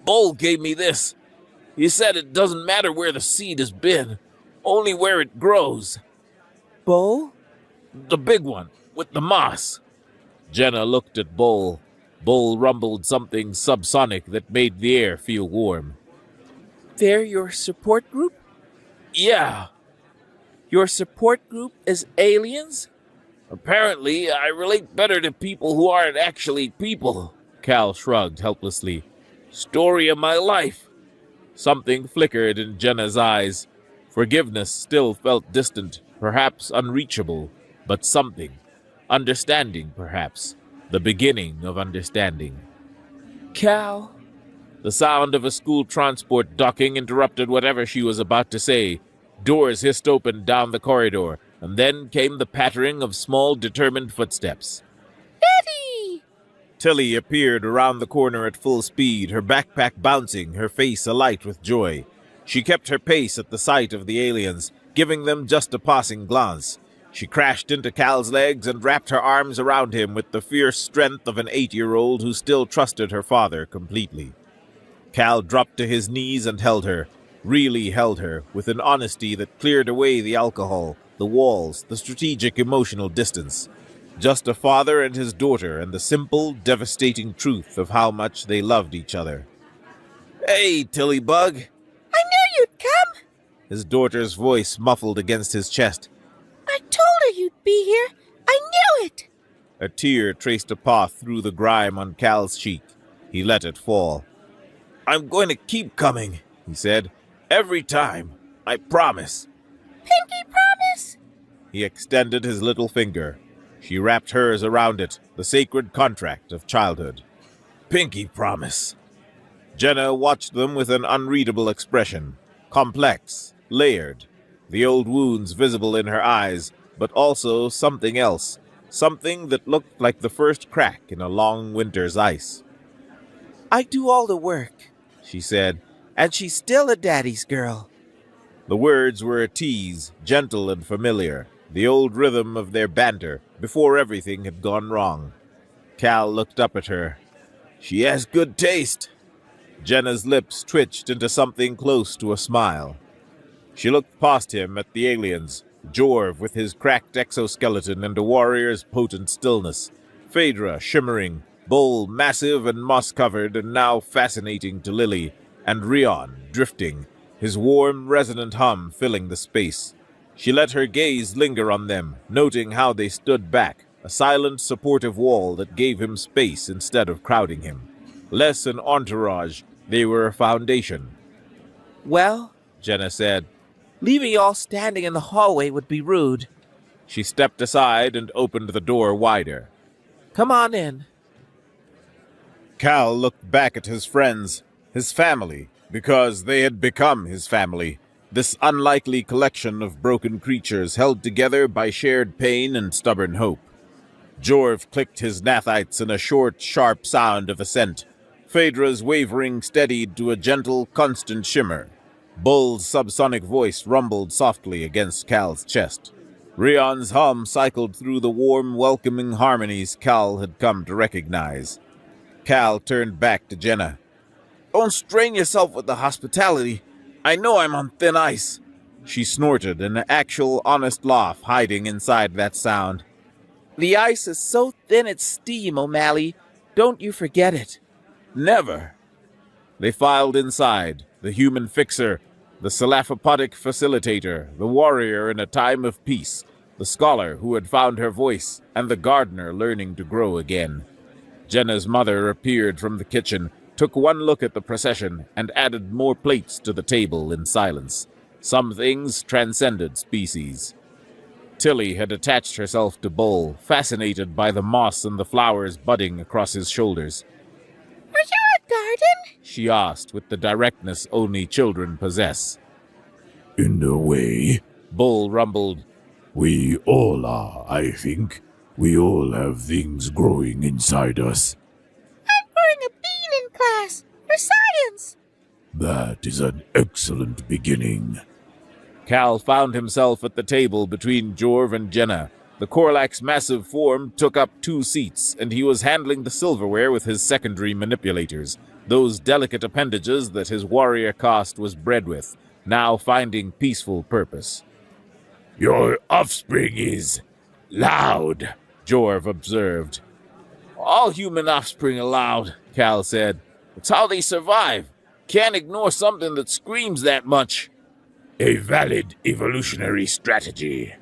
Bull gave me this. He said it doesn't matter where the seed has been, only where it grows. Bull? The big one, with the moss. Jenna looked at Bull. Bull rumbled something subsonic that made the air feel warm. They're your support group? Yeah. Your support group is aliens? Apparently, I relate better to people who aren't actually people. Cal shrugged helplessly. Story of my life. Something flickered in Jenna's eyes. Forgiveness still felt distant, perhaps unreachable, but something. Understanding, perhaps. The beginning of understanding. Cal. The sound of a school transport docking interrupted whatever she was about to say. Doors hissed open down the corridor, and then came the pattering of small, determined footsteps. Betty! Tilly appeared around the corner at full speed, her backpack bouncing, her face alight with joy. She kept her pace at the sight of the aliens, giving them just a passing glance. She crashed into Cal's legs and wrapped her arms around him with the fierce strength of an 8-year-old who still trusted her father completely. Cal dropped to his knees and held her. really held her with an honesty that cleared away the alcohol, the walls, the strategic emotional distance. Just a father and his daughter and the simple, devastating truth of how much they loved each other. "Hey, Tillybug," I knew you'd come. his daughter's voice muffled against his chest. I told her you'd be here. I knew it. A tear traced a path through the grime on Cal's cheek. He let it fall. "I'm going to keep coming," he said. "Every time. I promise." Pinky promise? He extended his little finger. She wrapped hers around it, the sacred contract of childhood. "Pinky promise." Jenna watched them with an unreadable expression. Complex, layered. The old wounds visible in her eyes, but also something else. Something that looked like the first crack in a long winter's ice. I do all the work, she said. and she's still a daddy's girl. The words were a tease, gentle and familiar, the old rhythm of their banter, before everything had gone wrong. Cal looked up at her. "She has good taste." Jenna's lips twitched into something close to a smile. She looked past him at the aliens, Jorv with his cracked exoskeleton and a warrior's potent stillness, Phaedra shimmering, Bull massive and moss-covered and now fascinating to Lily, and Rion drifting, his warm, resonant hum filling the space. She let her gaze linger on them, noting how they stood back, a silent, supportive wall that gave him space instead of crowding him. Less an entourage, they were a foundation. Well, Jenna said. leaving you all standing in the hallway would be rude. She stepped aside and opened the door wider. Come on in. Cal looked back at his friends, his family, because they had become his family, this unlikely collection of broken creatures held together by shared pain and stubborn hope. Jorv clicked his nathites in a short, sharp sound of assent. Phaedra's wavering steadied to a gentle, constant shimmer. Bull's subsonic voice rumbled softly against Cal's chest. Rion's hum cycled through the warm, welcoming harmonies Cal had come to recognize. Cal turned back to Jenna. "Don't strain yourself with the hospitality. I know I'm on thin ice." She snorted, an actual, honest laugh hiding inside that sound. The ice is so thin it's steam, O'Malley. Don't you forget it. "Never." They filed inside, the human fixer, the salaphopodic facilitator, the warrior in a time of peace, the scholar who had found her voice, and the gardener learning to grow again. Jenna's mother appeared from the kitchen, took one look at the procession, and added more plates to the table in silence. Some things transcended species. Tilly had attached herself to Bull, fascinated by the moss and the flowers budding across his shoulders. Are you a garden? She asked with the directness only children possess. In a way, Bull rumbled. we all are, I think. We all have things growing inside us. I'm growing a bean in class for science. That is an excellent beginning. Cal found himself at the table between Jorv and Jenna. The Korlak's massive form took up 2 seats, and he was handling the silverware with his secondary manipulators, those delicate appendages that his warrior caste was bred with, now finding peaceful purpose. Your offspring is loud, Jorv observed. All human offspring are loud, Cal said. It's how they survive. Can't ignore something that screams that much. a valid evolutionary strategy.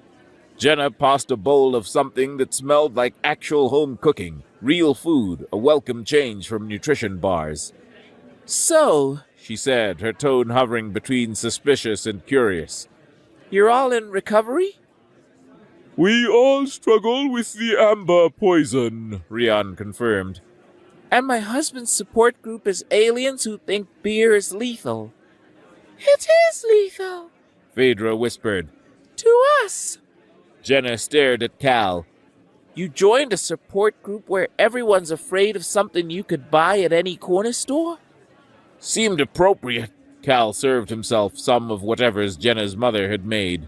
Jenna passed a bowl of something that smelled like actual home cooking, real food, a welcome change from nutrition bars. So, She said, her tone hovering between suspicious and curious. you're all in recovery? We all struggle with the amber poison, Rion confirmed. And my husband's support group is aliens who think beer is lethal. It is lethal. Phaedra whispered. To us. Jenna stared at Cal. You joined a support group where everyone's afraid of something you could buy at any corner store? Seemed appropriate. Cal served himself some of whatever's Jenna's mother had made.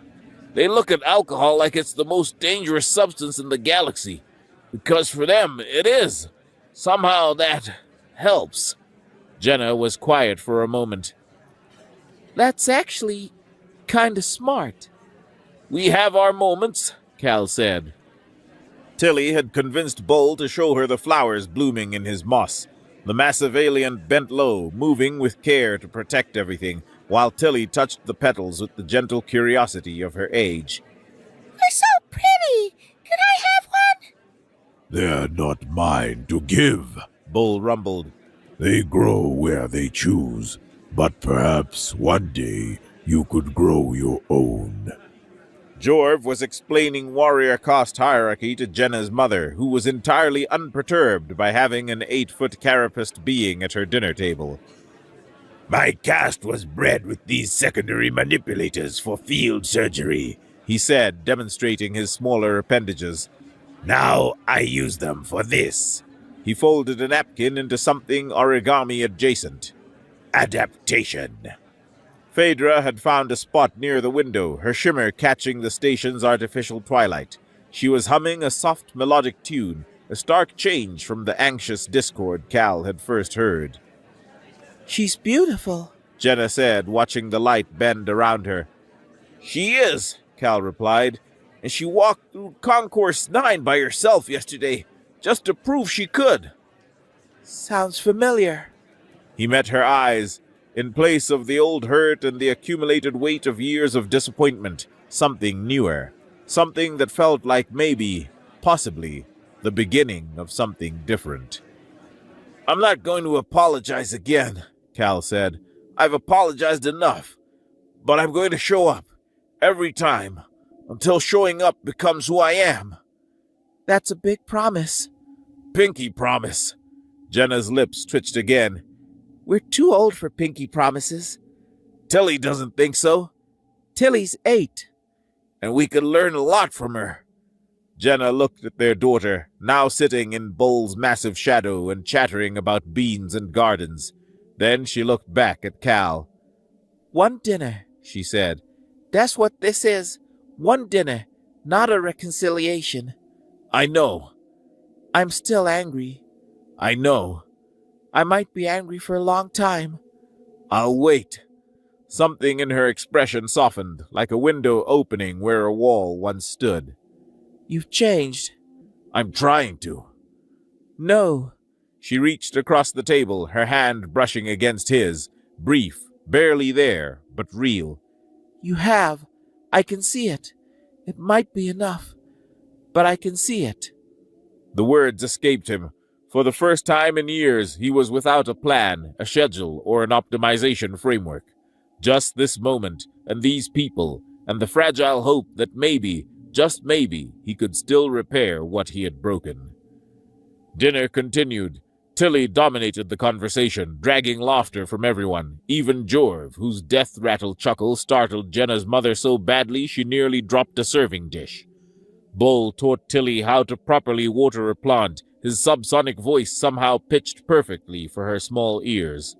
They look at alcohol like it's the most dangerous substance in the galaxy. Because for them, it is. Somehow that helps. Jenna was quiet for a moment. That's actually kinda smart. We have our moments, Cal said. Tilly had convinced Bull to show her the flowers blooming in his moss. The massive alien bent low, moving with care to protect everything, while Tilly touched the petals with the gentle curiosity of her age. They're so pretty. Can I have one? They're not mine to give, Bull rumbled. they grow where they choose, but perhaps one day you could grow your own. Jorv was explaining warrior caste hierarchy to Jenna's mother, who was entirely unperturbed by having an 8-foot carapaced being at her dinner table. My caste was bred with these secondary manipulators for field surgery, He said, demonstrating his smaller appendages. Now I use them for this. He folded a napkin into something origami adjacent. Adaptation. Phaedra had found a spot near the window, her shimmer catching the station's artificial twilight. She was humming a soft melodic tune, a stark change from the anxious discord Cal had first heard. She's beautiful, Jenna said, watching the light bend around her. She is, Cal replied, and she walked through Concourse 9 by herself yesterday, just to prove she could. Sounds familiar. He met her eyes. In place of the old hurt and the accumulated weight of years of disappointment, something newer. Something that felt like maybe, possibly, the beginning of something different. I'm not going to apologize again, Cal said. I've apologized enough. But I'm going to show up. Every time. Until showing up becomes who I am. That's a big promise. Pinky promise. Jenna's lips twitched again. We're too old for pinky promises. Tilly doesn't think so. Tilly's 8. And we could learn a lot from her. Jenna looked at their daughter, now sitting in Bull's massive shadow and chattering about beans and gardens. Then she looked back at Cal. One dinner, she said. That's what this is. One dinner, not a reconciliation. I know. I'm still angry. I know. I might be angry for a long time. I'll wait. Something in her expression softened, like a window opening where a wall once stood. You've changed. I'm trying to. No. She reached across the table, her hand brushing against his, brief, barely there, but real. You have. I can see it. It might be enough, but I can see it. The words escaped him. For the first time in years, he was without a plan, a schedule, or an optimization framework. Just this moment, and these people, and the fragile hope that maybe, just maybe, he could still repair what he had broken. Dinner continued. Tilly dominated the conversation, dragging laughter from everyone, even Jorv, whose death-rattle chuckle startled Jenna's mother so badly she nearly dropped a serving dish. Bull taught Tilly how to properly water a plant, his subsonic voice somehow pitched perfectly for her small ears.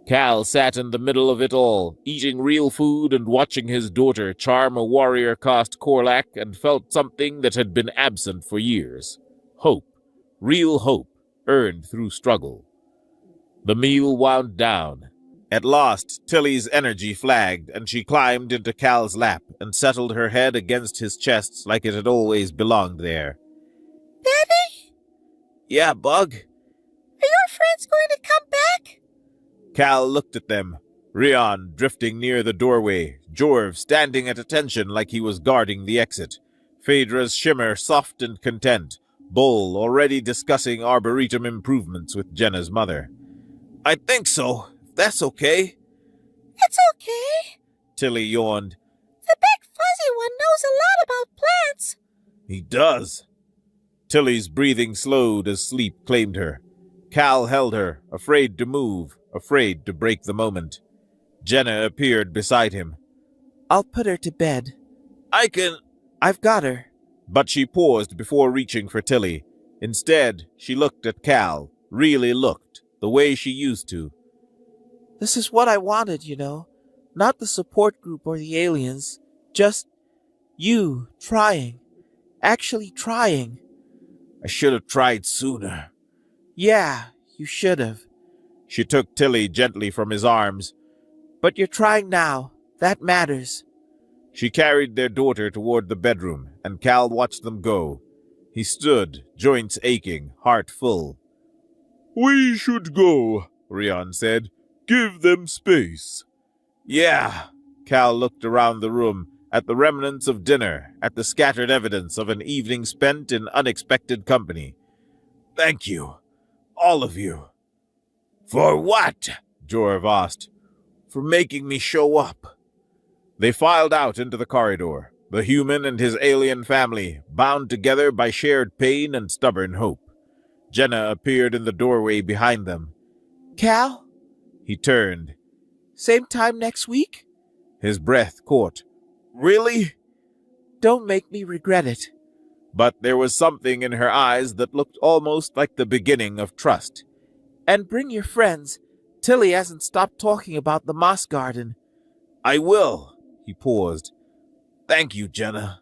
Cal sat in the middle of it all, eating real food and watching his daughter charm a warrior caste Korlak, and felt something that had been absent for years. Hope. Real hope, earned through struggle. The meal wound down. At last, Tilly's energy flagged, and she climbed into Cal's lap and settled her head against his chest like it had always belonged there. Daddy? Yeah, Bug? Are your friends going to come back? Cal looked at them, Rion drifting near the doorway, Jorv standing at attention like he was guarding the exit, Phaedra's shimmer soft and content, Bull already discussing arboretum improvements with Jenna's mother. I think so. That's okay. It's okay, Tilly yawned. The big fuzzy one knows a lot about plants. He does. Tilly's breathing slowed as sleep claimed her. Cal held her, afraid to move, afraid to break the moment. Jenna appeared beside him. I'll put her to bed. I've got her. But she paused before reaching for Tilly. Instead, she looked at Cal, really looked, the way she used to. This is what I wanted, you know. Not the support group or the aliens. Just you trying. Actually trying. I should have tried sooner. Yeah, you should have. She took Tilly gently from his arms. But you're trying now. That matters. She carried their daughter toward the bedroom, and Cal watched them go. He stood, joints aching, heart full. We should go, Rion said. Give them space. Yeah. Cal looked around the room, at the remnants of dinner, at the scattered evidence of an evening spent in unexpected company. Thank you. All of you. For what? Jorv asked. For making me show up. They filed out into the corridor, the human and his alien family, bound together by shared pain and stubborn hope. Jenna appeared in the doorway behind them. Cal? He turned. Same time next week? His breath caught. Really? Don't make me regret it. But there was something in her eyes that looked almost like the beginning of trust. And bring your friends. Tilly hasn't stopped talking about the moss garden. I will. He paused. Thank you, Jenna.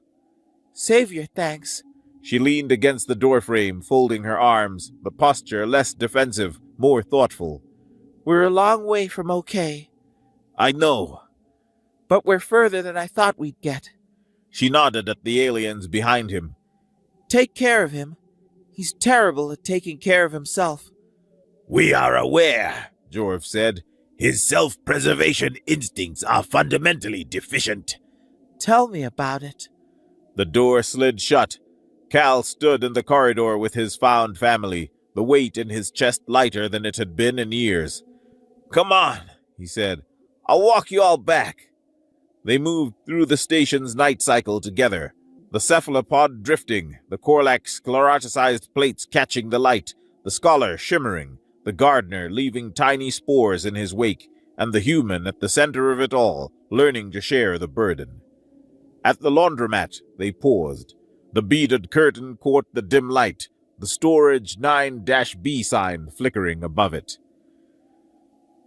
Save your thanks. She leaned against the doorframe, folding her arms, the posture less defensive, more thoughtful. We're a long way from okay. I know. But we're further than I thought we'd get. She nodded at the aliens behind him. Take care of him. He's terrible at taking care of himself. We are aware, Jorv said. His self-preservation instincts are fundamentally deficient. Tell me about it. The door slid shut. Cal stood in the corridor with his found family, the weight in his chest lighter than it had been in years. Come on, he said. I'll walk you all back. They moved through the station's night cycle together, the cephalopod drifting, the Korlak scleroticized plates catching the light, the scholar shimmering, the gardener leaving tiny spores in his wake, and the human at the center of it all, learning to share the burden. At the laundromat, they paused. The beaded curtain caught the dim light, the storage 9-B sign flickering above it.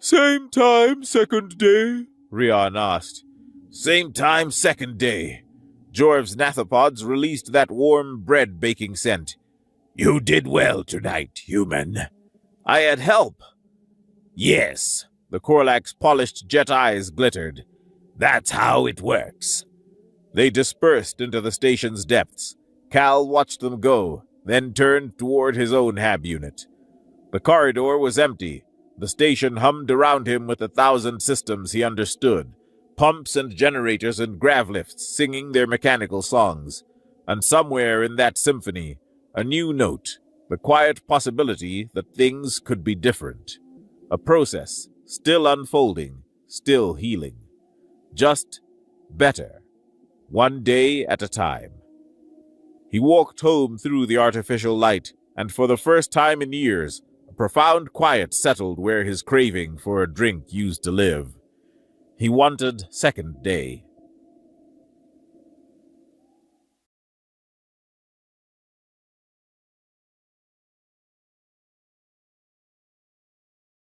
Same time, second day? Rion asked. Same time, second day. Jorv's nathopods released that warm bread-baking scent. You did well tonight, human. I had help. Yes. The Korlak's polished jet eyes glittered. That's how it works. They dispersed into the station's depths. Cal watched them go, then turned toward his own hab unit. The corridor was empty. The station hummed around him with 1,000 systems he understood, pumps and generators and grav lifts singing their mechanical songs. And somewhere in that symphony, a new note, the quiet possibility that things could be different. A process, still unfolding, still healing. Just better. One day at a time. He walked home through the artificial light, and for the first time in years, a profound quiet settled where his craving for a drink used to live. He wanted second day.